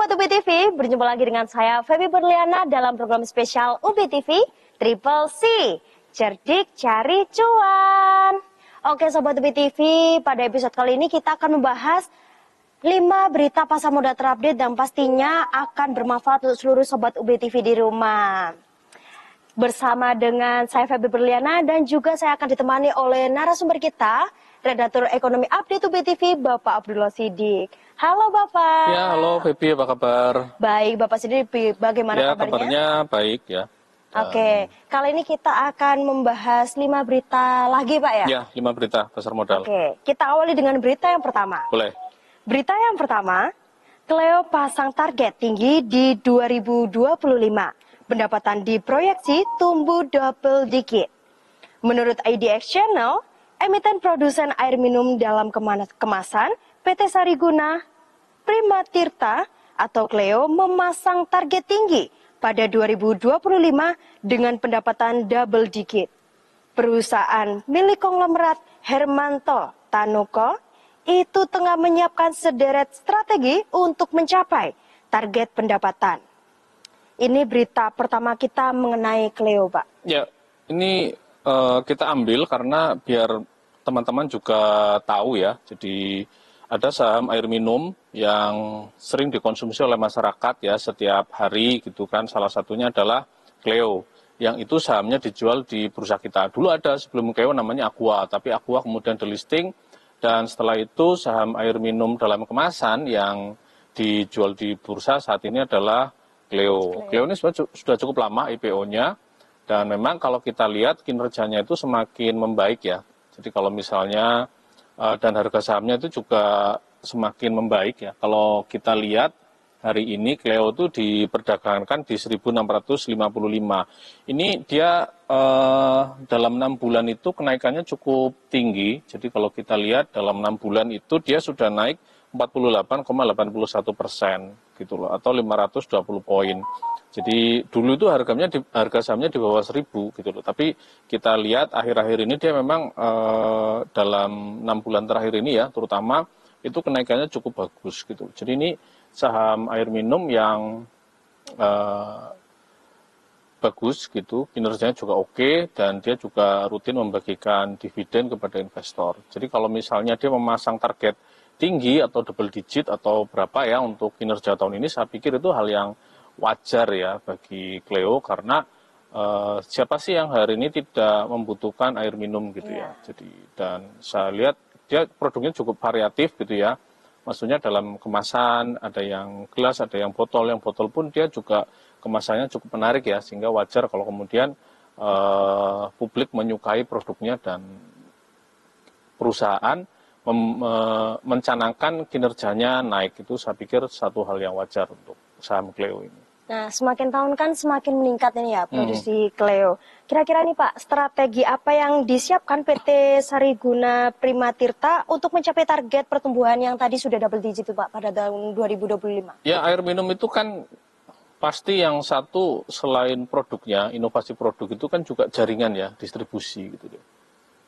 Sobat UB TV, berjumpa lagi dengan saya Feby Berliana dalam program spesial UB TV Triple C, Cerdik Cari Cuan. Oke Sobat UB TV, pada episode kali ini kita akan membahas 5 berita pasar modal terupdate dan pastinya akan bermanfaat untuk seluruh Sobat UB TV di rumah. Bersama dengan saya Feby Berliana dan juga saya akan ditemani oleh narasumber kita, Redaktur Ekonomi Update UB TV, Bapak Abdullah Siddiq. Halo Bapak. Ya, halo Feby, apa kabar? Baik, Bapak sendiri bagaimana kabarnya? Kabarnya baik ya. Oke, kali ini kita akan membahas 5 berita lagi Pak ya? Ya, 5 berita pasar modal. Oke, kita awali dengan berita yang pertama. Boleh. Berita yang pertama, Cleo pasang target tinggi di 2025. Pendapatan diproyeksi tumbuh double digit. Menurut IDX Channel, emiten produsen air minum dalam kemasan PT Sariguna Prima Tirta atau Cleo memasang target tinggi pada 2025 dengan pendapatan double digit. Perusahaan milik konglomerat Hermanto Tanoko itu tengah menyiapkan sederet strategi untuk mencapai target pendapatan. Ini berita pertama kita mengenai Cleo, Pak. Ya, ini kita ambil karena biar teman-teman juga tahu ya. Jadi ada saham air minum yang sering dikonsumsi oleh masyarakat ya setiap hari gitu kan. Salah satunya adalah Cleo, yang itu sahamnya dijual di bursa kita. Dulu ada sebelum Cleo namanya Aqua, tapi Aqua kemudian delisting dan setelah itu saham air minum dalam kemasan yang dijual di bursa saat ini adalah Cleo. Cleo ini sudah cukup lama IPO-nya dan memang kalau kita lihat kinerjanya itu semakin membaik ya. Jadi kalau misalnya dan harga sahamnya itu juga semakin membaik ya. Kalau kita lihat hari ini Cleo itu diperdagangkan di 1.655. Ini dia dalam 6 bulan itu kenaikannya cukup tinggi. Jadi kalau kita lihat dalam 6 bulan itu dia sudah naik 48,81% gitu loh, atau 520 poin. Jadi dulu itu harga sahamnya di bawah 1.000 gitu loh. Tapi kita lihat akhir-akhir ini dia memang dalam 6 bulan terakhir ini ya, terutama itu kenaikannya cukup bagus gitu. Jadi ini saham air minum yang bagus gitu, kinerjanya juga oke dan dia juga rutin membagikan dividen kepada investor. Jadi kalau misalnya dia memasang target tinggi atau double digit atau berapa ya untuk kinerja tahun ini, saya pikir itu hal yang wajar ya bagi Cleo karena siapa sih yang hari ini tidak membutuhkan air minum gitu ya. Jadi dan saya lihat dia produknya cukup variatif gitu ya. Maksudnya dalam kemasan ada yang gelas, ada yang botol. Yang botol pun dia juga kemasannya cukup menarik ya, sehingga wajar kalau kemudian publik menyukai produknya dan perusahaan mencanangkan kinerjanya naik. Itu saya pikir satu hal yang wajar untuk saham Cleo ini. Nah, semakin tahun kan semakin meningkat ini ya produksi Cleo. Kira-kira nih Pak, strategi apa yang disiapkan PT Sariguna Prima Tirta untuk mencapai target pertumbuhan yang tadi sudah double digit itu Pak pada tahun 2025? Ya, air minum itu kan pasti yang satu selain produknya, inovasi produk itu kan juga jaringan ya, distribusi gitu deh.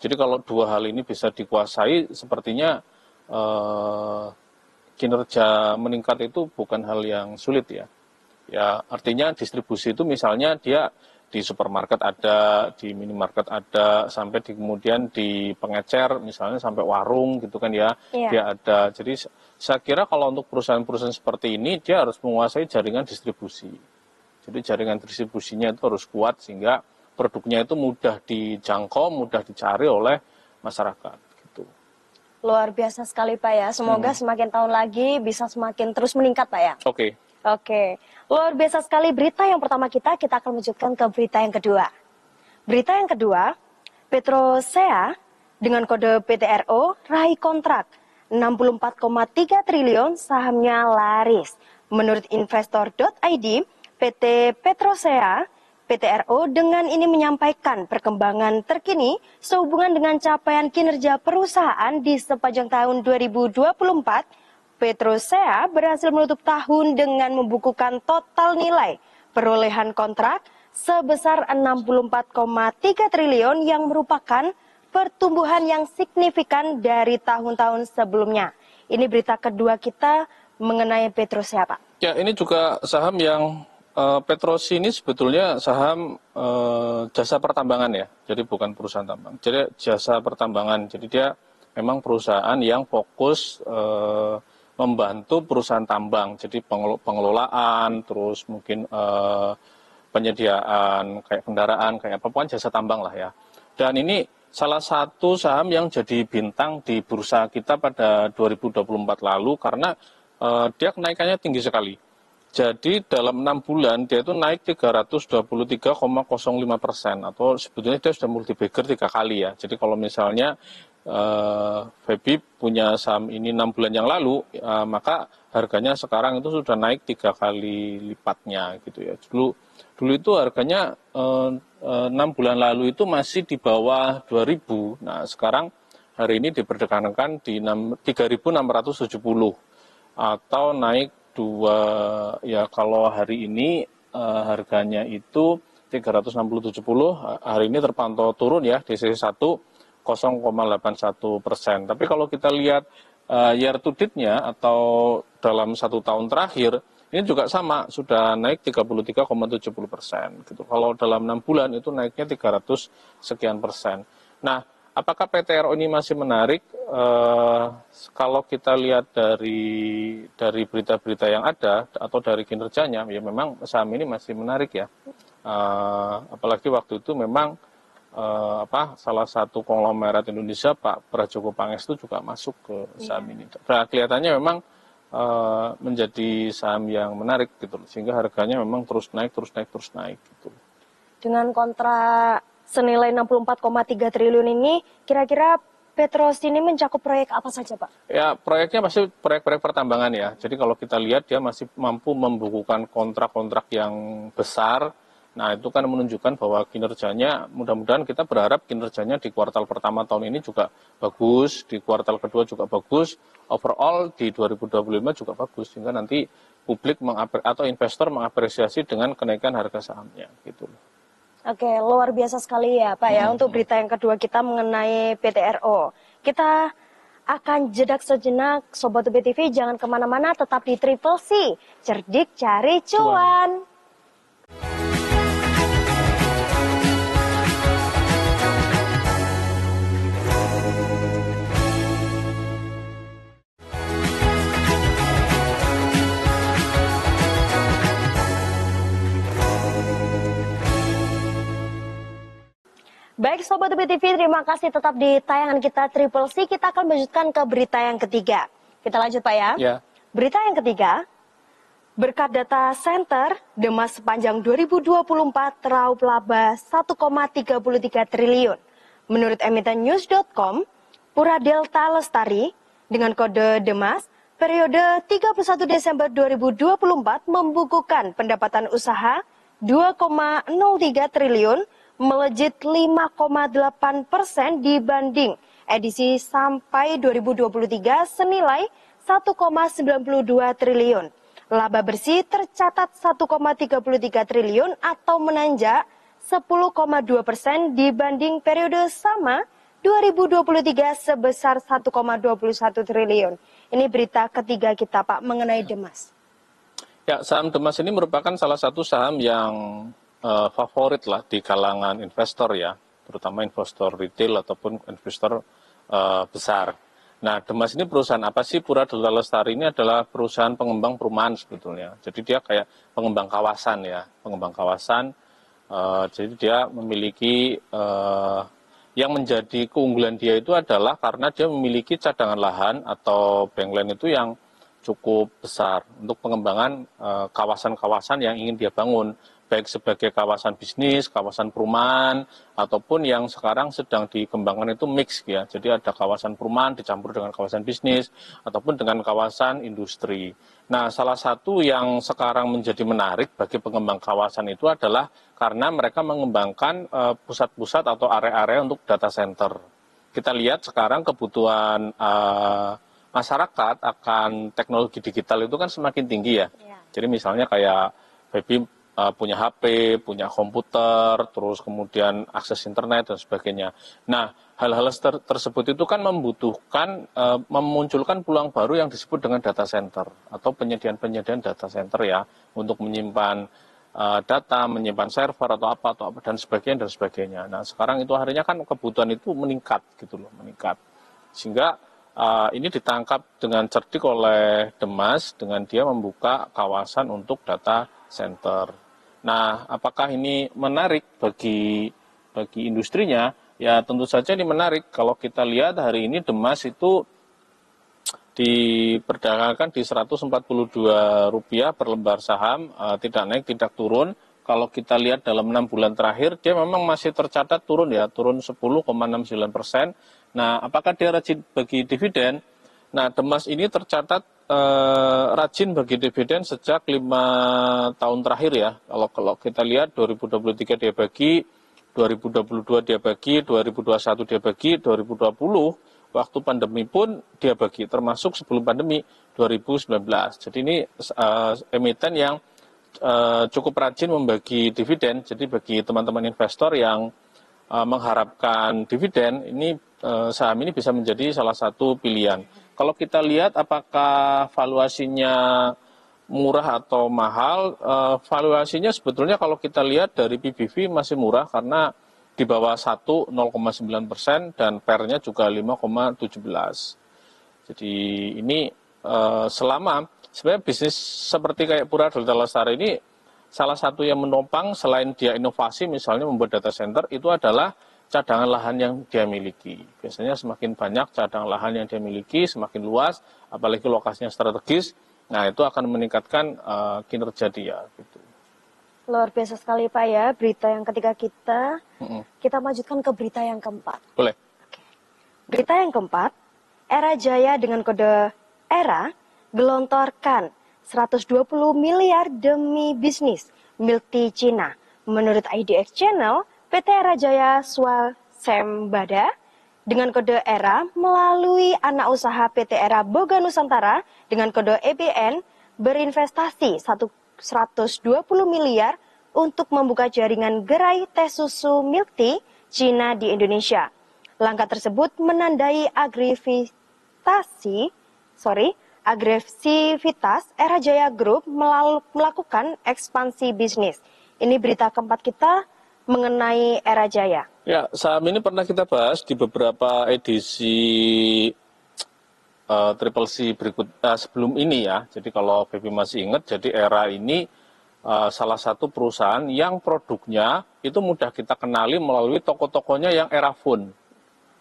Jadi kalau dua hal ini bisa dikuasai, sepertinya kinerja meningkat itu bukan hal yang sulit ya. Ya, artinya distribusi itu misalnya dia di supermarket ada, di minimarket ada, sampai kemudian di pengecer misalnya sampai warung gitu kan ya, dia ada. Jadi saya kira kalau untuk perusahaan-perusahaan seperti ini dia harus menguasai jaringan distribusi. Jadi jaringan distribusinya itu harus kuat sehingga produknya itu mudah dijangkau, mudah dicari oleh masyarakat gitu. Luar biasa sekali Pak ya, semoga semakin tahun lagi bisa semakin terus meningkat Pak ya. Oke, luar biasa sekali berita yang pertama kita akan lanjutkan ke berita yang kedua. Berita yang kedua, Petrosea dengan kode PTRO raih kontrak 64,3 triliun sahamnya laris. Menurut investor.id, PT Petrosea PTRO dengan ini menyampaikan perkembangan terkini sehubungan dengan capaian kinerja perusahaan di sepanjang tahun 2024. Petrosea berhasil menutup tahun dengan membukukan total nilai perolehan kontrak sebesar 64,3 triliun yang merupakan pertumbuhan yang signifikan dari tahun-tahun sebelumnya. Ini berita kedua kita mengenai Petrosi Pak? Ya, ini juga saham yang Petrosi ini sebetulnya saham jasa pertambangan ya, jadi bukan perusahaan tambang. Jadi jasa pertambangan, jadi dia memang perusahaan yang fokus membantu perusahaan tambang, jadi pengelolaan, terus mungkin penyediaan kayak kendaraan, kayak apa-apa jasa tambang lah ya. Dan ini salah satu saham yang jadi bintang di bursa kita pada 2024 lalu karena dia kenaikannya tinggi sekali. Jadi dalam 6 bulan dia itu naik 323,05% atau sebetulnya dia sudah multi-bagger 3 kali ya. Jadi kalau misalnya Feby punya saham ini 6 bulan yang lalu, maka harganya sekarang itu sudah naik 3 kali lipatnya gitu ya. Dulu itu harganya 6 bulan lalu itu masih di bawah 2.000. Nah sekarang hari ini diperdagangkan di 3.670 atau naik ya kalau hari ini harganya itu 360,70, hari ini terpantau turun ya di sesi 1 0,81%. Tapi kalau kita lihat year to date-nya atau dalam 1 tahun terakhir ini juga sama, sudah naik 33,70% gitu. Kalau dalam 6 bulan itu naiknya 300 sekian persen. Nah, apakah PTRO ini masih menarik? Kalau kita lihat dari berita-berita yang ada atau dari kinerjanya, ya memang saham ini masih menarik ya. Apalagi waktu itu memang salah satu konglomerat Indonesia Pak Prajogo Pangestu juga masuk ke saham ini. Nah, kelihatannya memang menjadi saham yang menarik gitu, sehingga harganya memang terus naik gitu. Dengan kontrak senilai 64,3 triliun ini, kira-kira Petrosi ini mencakup proyek apa saja, Pak? Ya, proyeknya pasti proyek-proyek pertambangan ya. Jadi kalau kita lihat dia masih mampu membukukan kontrak-kontrak yang besar. Nah, itu kan menunjukkan bahwa kinerjanya, mudah-mudahan kita berharap kinerjanya di kuartal pertama tahun ini juga bagus, di kuartal kedua juga bagus, overall di 2025 juga bagus, sehingga nanti publik atau investor mengapresiasi dengan kenaikan harga sahamnya gitu. Oke, luar biasa sekali ya Pak ya untuk berita yang kedua kita mengenai PTRO. Kita akan jedak sejenak, Sobat UBTV jangan kemana-mana, tetap di Triple C, cerdik cari cuan. Baik Sobat UBTV, terima kasih tetap di tayangan kita Triple C. Kita akan melanjutkan ke berita yang ketiga. Kita lanjut Pak ya. Ya. Berita yang ketiga, berkat data Center, Demas sepanjang 2024 raup laba 1,33 triliun. Menurut emiten news.com, Pura Delta Lestari dengan kode Demas, periode 31 Desember 2024 membukukan pendapatan usaha 2,03 triliun, melejit 5,8% dibanding edisi sampai 2023 senilai 1,92 triliun. Laba bersih tercatat 1,33 triliun atau menanjak 10,2% dibanding periode sama 2023 sebesar 1,21 triliun. Ini berita ketiga kita Pak mengenai Demas. Ya, saham Demas ini merupakan salah satu saham yang favorit lah di kalangan investor ya, terutama investor retail ataupun investor besar. Nah, Demas ini perusahaan apa sih? Pura Delta Lestari ini adalah perusahaan pengembang perumahan sebetulnya. Jadi dia kayak pengembang kawasan ya, pengembang kawasan. Jadi dia memiliki yang menjadi keunggulan dia itu adalah karena dia memiliki cadangan lahan atau bankland itu yang cukup besar untuk pengembangan kawasan-kawasan yang ingin dia bangun, baik sebagai kawasan bisnis, kawasan perumahan, ataupun yang sekarang sedang dikembangkan itu mix ya. Jadi ada kawasan perumahan dicampur dengan kawasan bisnis, ataupun dengan kawasan industri. Nah, salah satu yang sekarang menjadi menarik bagi pengembang kawasan itu adalah karena mereka mengembangkan pusat-pusat atau area-area untuk data center. Kita lihat sekarang kebutuhan masyarakat akan teknologi digital itu kan semakin tinggi ya. Jadi misalnya kayak Feby punya HP, punya komputer, terus kemudian akses internet dan sebagainya. Nah, hal-hal tersebut itu kan membutuhkan memunculkan peluang baru yang disebut dengan data center atau penyediaan data center ya untuk menyimpan data, menyimpan server atau apa dan sebagainya. Nah, sekarang itu akhirnya kan kebutuhan itu meningkat gitu loh, meningkat. Sehingga ini ditangkap dengan cerdik oleh Demas dengan dia membuka kawasan untuk data center. Nah, apakah ini menarik bagi industrinya? Ya, tentu saja ini menarik. Kalau kita lihat hari ini Demas itu diperdagangkan di Rp142 per lembar saham, tidak naik, tidak turun. Kalau kita lihat dalam 6 bulan terakhir, dia memang masih tercatat turun ya, turun 10,69%. Nah, apakah dia rajin bagi dividen? Nah, Demas ini tercatat rajin bagi dividen sejak 5 tahun terakhir ya. Kalau kita lihat 2023 dia bagi, 2022 dia bagi, 2021 dia bagi, 2020 waktu pandemi pun dia bagi, termasuk sebelum pandemi 2019. Jadi ini emiten yang cukup rajin membagi dividen. Jadi bagi teman-teman investor yang mengharapkan dividen, ini saham ini bisa menjadi salah satu pilihan. Kalau kita lihat apakah valuasinya murah atau mahal, valuasinya sebetulnya kalau kita lihat dari PBV masih murah karena di bawah 1 0,9% dan PER-nya juga 5,17. Jadi ini selama sebenarnya bisnis seperti kayak Pura Delta Lestari ini salah satu yang menopang selain dia inovasi misalnya membuat data center itu adalah cadangan lahan yang dia miliki. Biasanya semakin banyak cadangan lahan yang dia miliki, semakin luas, apalagi lokasinya strategis, nah itu akan meningkatkan kinerja dia. Gitu. Luar biasa sekali Pak ya, berita yang ketiga kita lanjutkan ke berita yang keempat. Boleh. Oke. Berita yang keempat, Era Jaya dengan kode ERA gelontorkan 120 miliar demi bisnis multi Cina. Menurut IDX Channel, PT Era Jaya Swasembada dengan kode ERA melalui anak usaha PT Era Boga Nusantara dengan kode EBN berinvestasi 120 miliar untuk membuka jaringan gerai teh susu milk tea Cina di Indonesia. Langkah tersebut menandai agresivitas Era Jaya Group melakukan ekspansi bisnis. Ini berita keempat kita mengenai Era Jaya. Ya, saham ini pernah kita bahas di beberapa edisi Triple C berikut sebelum ini ya. Jadi kalau Baby masih ingat, jadi Era ini salah satu perusahaan yang produknya itu mudah kita kenali melalui toko-tokonya yang Era Phone.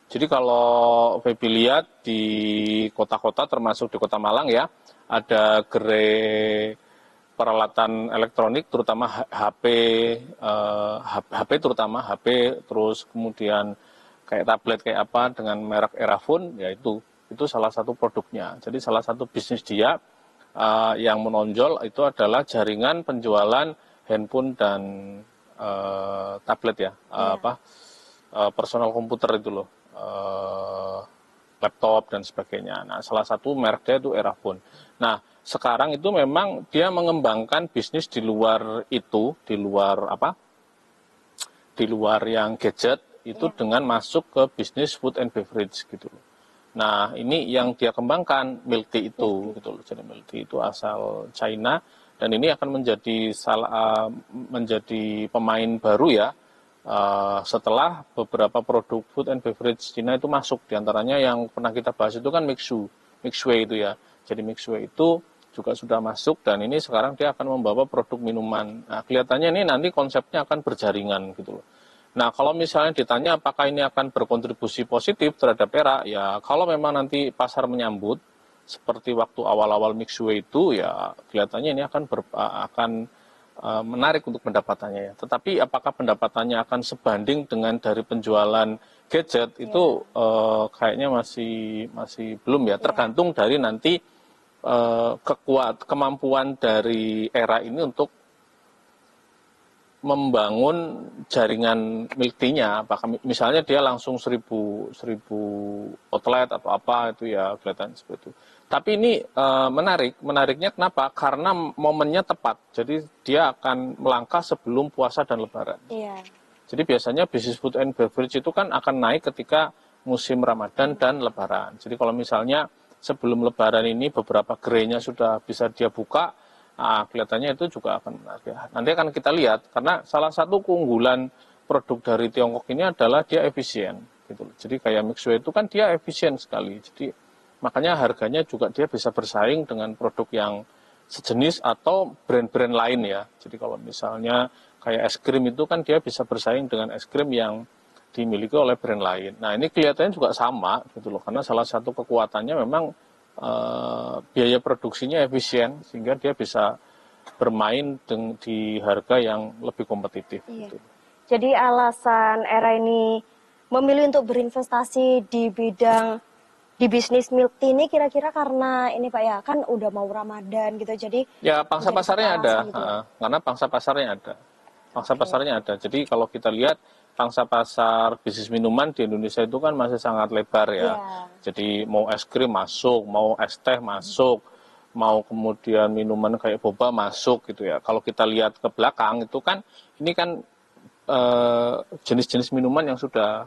Jadi kalau Baby lihat di kota-kota termasuk di Kota Malang ya, ada gerai peralatan elektronik terutama HP, terus kemudian kayak tablet kayak apa dengan merek Eraphone, ya itu salah satu produknya. Jadi salah satu bisnis dia yang menonjol itu adalah jaringan penjualan handphone dan tablet ya, personal komputer itu loh, laptop dan sebagainya. Nah, salah satu merek dia itu Eraphone. Nah, sekarang itu memang dia mengembangkan bisnis di luar itu, di luar yang gadget itu dengan masuk ke bisnis food and beverage gitu loh. Nah, ini yang dia kembangkan milk tea itu gitu loh. Jadi milk tea itu asal China dan ini akan menjadi pemain baru ya. Setelah beberapa produk food and beverage Cina itu masuk, diantaranya yang pernah kita bahas itu kan Mixway itu ya. Jadi Mixway itu juga sudah masuk dan ini sekarang dia akan membawa produk minuman. Nah, kelihatannya ini nanti konsepnya akan berjaringan gitu loh. Nah, kalau misalnya ditanya apakah ini akan berkontribusi positif terhadap Era, ya kalau memang nanti pasar menyambut seperti waktu awal-awal Mixway itu, ya kelihatannya ini akan menarik untuk pendapatannya ya. Tetapi apakah pendapatannya akan sebanding dengan dari penjualan gadget itu kayaknya masih belum ya. Tergantung dari nanti kemampuan dari Era ini untuk membangun jaringan milk tea-nya. Apakah misalnya dia langsung 1000 outlet atau apa itu ya kelihatan seperti itu. Tapi ini menariknya kenapa? Karena momennya tepat. Jadi dia akan melangkah sebelum puasa dan lebaran. Iya. Jadi biasanya bisnis food and beverage itu kan akan naik ketika musim Ramadan dan lebaran. Jadi kalau misalnya sebelum lebaran ini beberapa gerainya sudah bisa dia buka, nah, kelihatannya itu juga akan menarik. Nanti akan kita lihat, karena salah satu keunggulan produk dari Tiongkok ini adalah dia efisien. Gitu. Jadi kayak Mixue itu kan dia efisien sekali. Jadi makanya harganya juga dia bisa bersaing dengan produk yang sejenis atau brand-brand lain ya. Jadi kalau misalnya kayak es krim itu kan dia bisa bersaing dengan es krim yang dimiliki oleh brand lain. Nah ini kelihatannya juga sama gitu loh, karena salah satu kekuatannya memang biaya produksinya efisien sehingga dia bisa bermain di harga yang lebih kompetitif. Iya. Gitu. Jadi alasan Era ini memilih untuk berinvestasi di bidang di bisnis milk tea ini kira-kira karena ini Pak ya, kan udah mau Ramadan gitu, jadi ya pangsa pasarnya ada, gitu. Karena pangsa pasarnya ada. Pangsa pasarnya ada. Jadi kalau kita lihat pangsa pasar bisnis minuman di Indonesia itu kan masih sangat lebar ya. Yeah. Jadi mau es krim masuk, mau es teh masuk, mau kemudian minuman kayak boba masuk gitu ya. Kalau kita lihat ke belakang itu kan ini kan jenis-jenis minuman yang sudah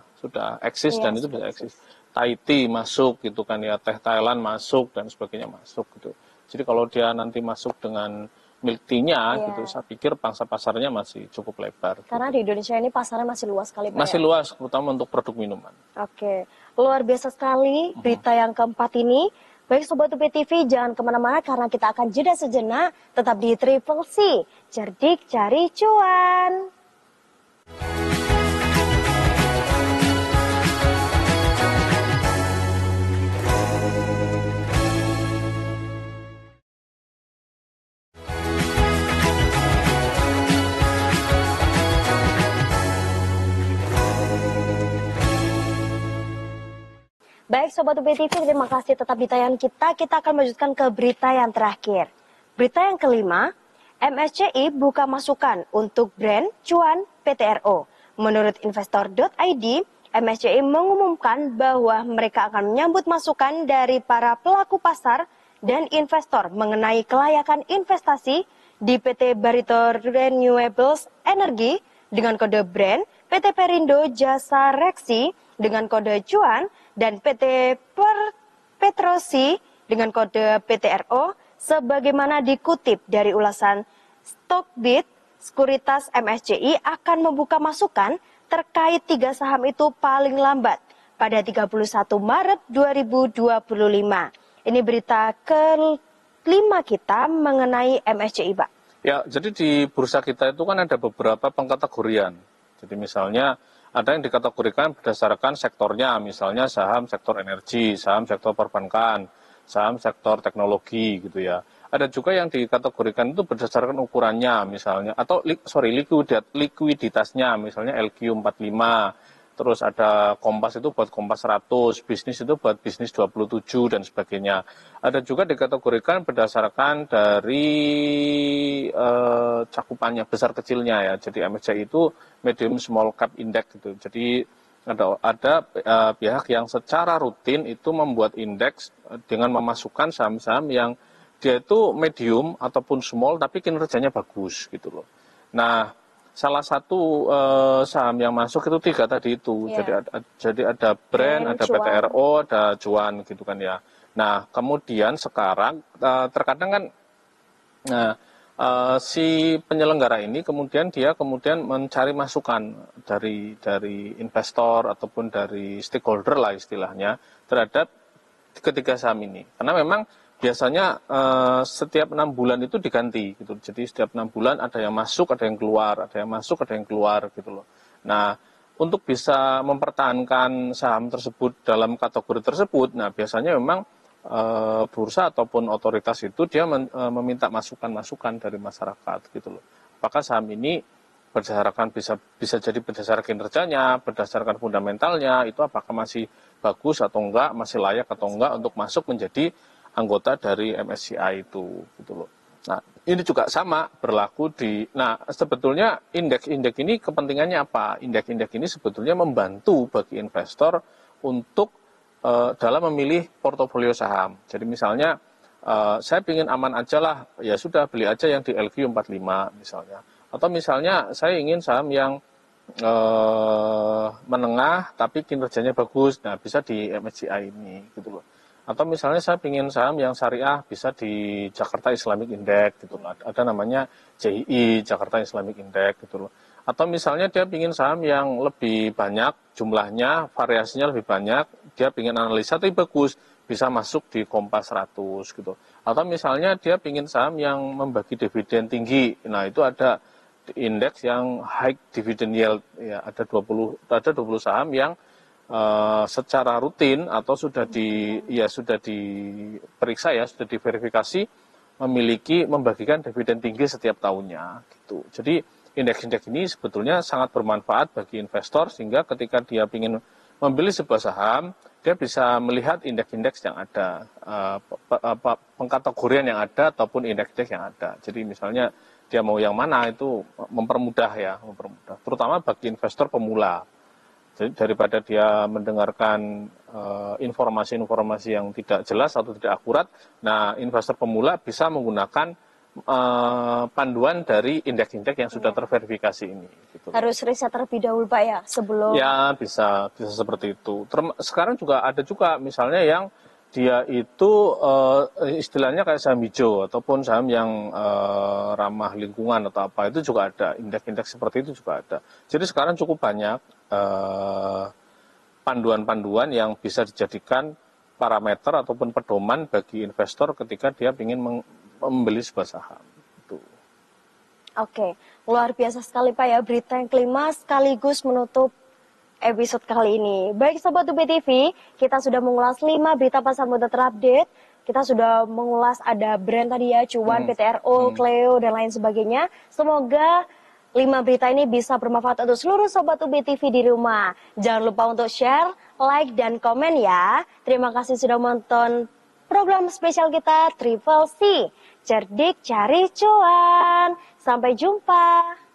eksis dan itu bisa eksis. Thai tea masuk gitu kan ya, teh Thailand masuk dan sebagainya masuk gitu. Jadi kalau dia nanti masuk dengan milk tea-nya gitu, saya pikir pangsa pasarnya masih cukup lebar. Karena gitu. di Indonesia ini pasarnya masih luas sekali Pak. Masih luas, terutama untuk produk minuman. Oke, luar biasa sekali berita yang keempat ini. Baik Sobat UP TV, jangan kemana-mana karena kita akan jeda sejenak, tetap di Triple C, cerdik cari cuan. Baik Sobat UP TV, terima kasih tetap di tayangan kita. Kita akan melanjutkan ke berita yang terakhir. Berita yang kelima, MSCI buka masukan untuk brand cuan PTRO. Menurut investor.id, MSCI mengumumkan bahwa mereka akan menyambut masukan dari para pelaku pasar dan investor mengenai kelayakan investasi di PT Barito Renewables Energy dengan kode brand, PT Perindo Jasa Reksi dengan kode cuan, dan PT Petrosi dengan kode PTRO, sebagaimana dikutip dari ulasan Stockbit, sekuritas MSCI akan membuka masukan terkait 3 saham itu paling lambat pada 31 Maret 2025. Ini berita kelima kita mengenai MSCI, Pak. Ya, jadi di bursa kita itu kan ada beberapa pengkategorian. Jadi misalnya ada yang dikategorikan berdasarkan sektornya, misalnya saham sektor energi, saham sektor perbankan, saham sektor teknologi gitu ya. Ada juga yang dikategorikan itu berdasarkan ukurannya misalnya, atau likuiditasnya, misalnya LQ45, terus ada Kompas itu buat Kompas 100, bisnis itu buat bisnis 27 dan sebagainya. Ada juga dikategorikan berdasarkan dari cakupannya, besar kecilnya ya. Jadi MSCI itu medium small cap index gitu. Jadi ada pihak yang secara rutin itu membuat indeks dengan memasukkan saham-saham yang dia itu medium ataupun small tapi kinerjanya bagus gitu loh. Nah, salah satu saham yang masuk itu 3 tadi itu. Yeah. Jadi ada brand, ada cuan. PTRO, ada cuan gitu kan ya. Nah, kemudian sekarang terkadang kan si penyelenggara ini kemudian mencari masukan dari investor ataupun dari stakeholder lah istilahnya terhadap ketiga saham ini. Karena memang biasanya setiap 6 bulan itu diganti gitu. Jadi setiap 6 bulan ada yang masuk, ada yang keluar, ada yang masuk, ada yang keluar gitu loh. Nah, untuk bisa mempertahankan saham tersebut dalam kategori tersebut, nah biasanya memang bursa ataupun otoritas itu dia meminta masukan-masukan dari masyarakat gitu loh. Apakah saham ini berdasarkan bisa jadi berdasarkan kinerjanya, berdasarkan fundamentalnya, itu apakah masih bagus atau enggak, masih layak atau enggak untuk masuk menjadi anggota dari MSCI itu gitu loh. Nah, ini juga sama berlaku sebetulnya indeks-indeks ini kepentingannya apa? Indeks-indeks ini sebetulnya membantu bagi investor untuk dalam memilih portofolio saham. Jadi misalnya saya ingin aman aja lah, ya sudah beli aja yang di LQ 45 misalnya. Atau misalnya saya ingin saham yang menengah tapi kinerjanya bagus, nah bisa di MSCI ini gitu loh. Atau misalnya saya ingin saham yang syariah, bisa di Jakarta Islamic Index gitu loh. Ada namanya JII, Jakarta Islamic Index gitu loh. Atau misalnya dia ingin saham yang lebih banyak jumlahnya, variasinya lebih banyak, dia ingin analisa tapi bagus, bisa masuk di Kompas 100 gitu. Atau misalnya dia ingin saham yang membagi dividen tinggi, nah itu ada indeks yang high dividend yield, ya ada 20 saham yang secara rutin atau sudah diperiksa ya, sudah diverifikasi membagikan dividen tinggi setiap tahunnya gitu. Jadi indeks-indeks ini sebetulnya sangat bermanfaat bagi investor sehingga ketika dia ingin membeli sebuah saham, dia bisa melihat indeks-indeks yang ada, pengkategorian yang ada ataupun indeks-indeks yang ada. Jadi misalnya dia mau yang mana itu mempermudah, terutama bagi investor pemula. Jadi daripada dia mendengarkan informasi-informasi yang tidak jelas atau tidak akurat, nah investor pemula bisa menggunakan panduan dari indeks-indeks yang sudah terverifikasi ini. Gitu. Harus riset terlebih dahulu Pak ya sebelum. Ya bisa seperti itu. Sekarang juga ada misalnya yang dia itu istilahnya kayak saham hijau ataupun saham yang ramah lingkungan atau apa, itu juga ada, indeks-indeks seperti itu juga ada. Jadi sekarang cukup banyak panduan-panduan yang bisa dijadikan parameter ataupun pedoman bagi investor ketika dia ingin membeli sebuah saham. Itu. Oke, luar biasa sekali Pak ya, berita yang kelima sekaligus menutup episode kali ini. Baik Sobat UB TV, kita sudah mengulas 5 berita pasar modal terupdate. Kita sudah mengulas ada brand tadi ya, Cuan, PTRO, Cleo, dan lain sebagainya. Semoga 5 berita ini bisa bermanfaat untuk seluruh Sobat UB TV di rumah. Jangan lupa untuk share, like, dan komen ya. Terima kasih sudah menonton program spesial kita Triple C. Cerdik cari cuan. Sampai jumpa.